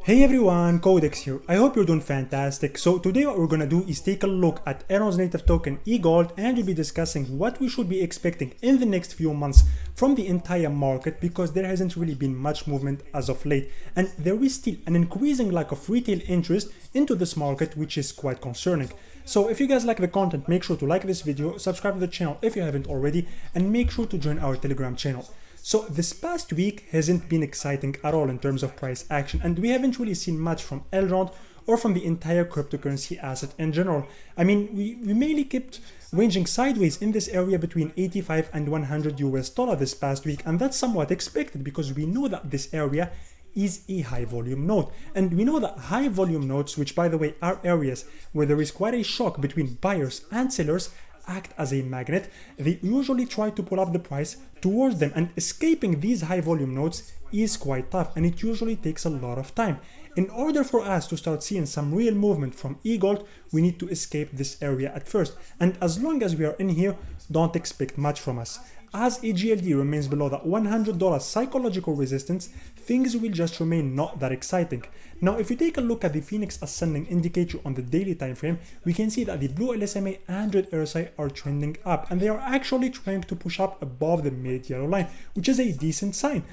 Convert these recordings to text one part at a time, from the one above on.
Hey everyone, Codex here. I hope you're doing fantastic. So today what we're gonna do is take a look at Elrond's native token Egld, and we'll be discussing what we should be expecting in the next few months from the entire market, because there hasn't really been much movement as of late, and there is still an increasing lack of retail interest into this market, which is quite concerning. So if you guys like the content, make sure to like this video, subscribe to the channel if you haven't already, and make sure to join our Telegram channel. So this past week hasn't been exciting at all in terms of price action, and we haven't really seen much from Elrond or from the entire cryptocurrency asset in general. I mean, we mainly kept ranging sideways in this area between 85 and 100 US dollar this past week, and that's somewhat expected because we know that this area is a high volume node, and we know that high volume nodes, which by the way are areas where there is quite a shock between buyers and sellers, act as a magnet. They usually try to pull up the price towards them, and escaping these high volume nodes is quite tough, and it usually takes a lot of time. In order for us to start seeing some real movement from Egld, we need to escape this area at first, and as long as we are in here, don't expect much from us. As EGLD remains below that $100 psychological resistance, things will just remain not that exciting. Now, if you take a look at the Phoenix Ascending indicator on the daily time frame, we can see that the blue LSMA and red RSI are trending up, and they are actually trying to push up above the mid-yellow line, which is a decent sign.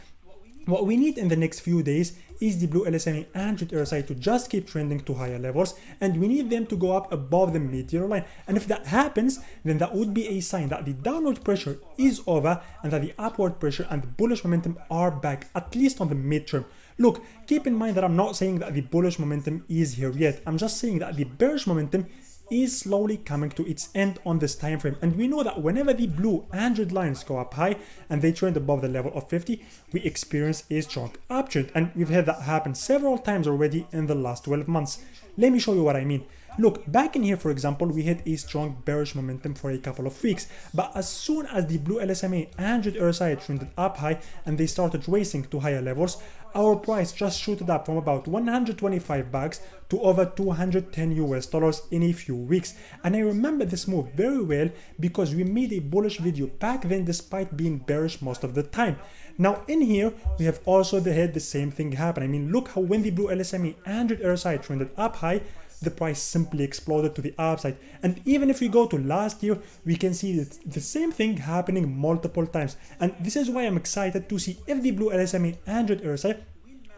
What we need in the next few days is the blue LSMA and red RSI to just keep trending to higher levels, and we need them to go up above the mid-yellow line. And if that happens, then that would be a sign that the downward pressure is over and that the upward pressure and the bullish momentum are back, at least on the midterm. Look, keep in mind that I'm not saying that the bullish momentum is here yet. I'm just saying that the bearish momentum is slowly coming to its end on this time frame, and we know that whenever the blue and red lines go up high and they trend above the level of 50, we experience a strong uptrend, and we've had that happen several times already in the last 12 months. Let me show you what I mean. Look, back in here, for example, we had a strong bearish momentum for a couple of weeks, but as soon as the blue LSMA and red RSI trended up high and they started racing to higher levels, our price just shooted up from about 125 bucks to over 210 US dollars in a few weeks. And I remember this move very well because we made a bullish video back then despite being bearish most of the time. Now in here, we have also had the same thing happen. I mean, look how when the blue LSMA and red RSI trended up high, the price simply exploded to the upside. And even if we go to last year, we can see the same thing happening multiple times. And this is why I'm excited to see if the blue LSMA and red RSI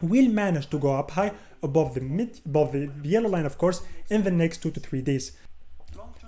will manage to go up high above the yellow line, of course, in the next 2 to 3 days.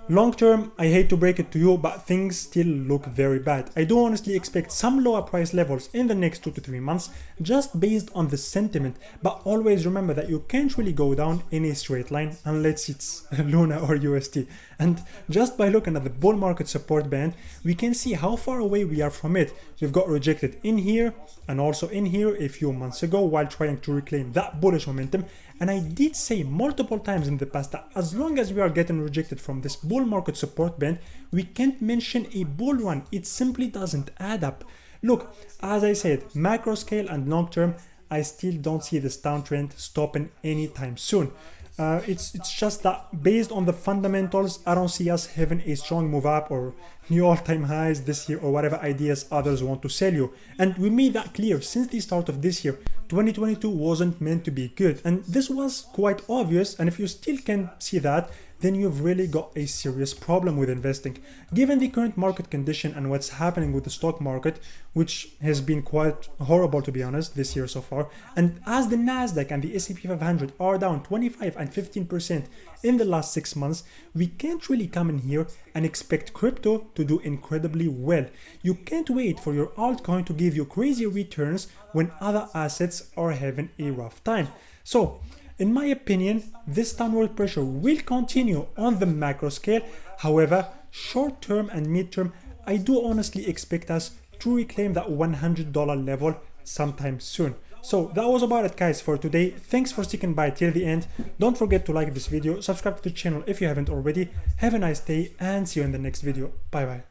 Long term, I hate to break it to you, but things still look very bad. I do honestly expect some lower price levels in the next 2 to 3 months just based on the sentiment, but always remember that you can't really go down in a straight line unless it's Luna or UST. And just by looking at the bull market support band, we can see how far away we are from it. We've got rejected in here and also in here a few months ago while trying to reclaim that bullish momentum. And I did say multiple times in the past that as long as we are getting rejected from this bull market support band, we can't mention a bull run. It simply doesn't add up. Look, as I said, macro scale and long term, I still don't see this downtrend stopping anytime soon. It's just that based on the fundamentals, I don't see us having a strong move up or new all-time highs this year or whatever ideas others want to sell you. And we made that clear since the start of this year. 2022 wasn't meant to be good, and this was quite obvious, and if you still can't see that, then you've really got a serious problem with investing. Given the current market condition and what's happening with the stock market, which has been quite horrible to be honest this year so far, and as the Nasdaq and the S&P 500 are down 25 and 15% in the last 6 months, we can't really come in here and expect crypto to do incredibly well. You can't wait for your altcoin to give you crazy returns when other assets are having a rough time. So, in my opinion, this downward pressure will continue on the macro scale. However, short term and mid term, I do honestly expect us to reclaim that $100 level sometime soon. So that was about it guys for today. Thanks for sticking by till the end. Don't forget to like this video, subscribe to the channel if you haven't already. Have a nice day and see you in the next video. Bye bye.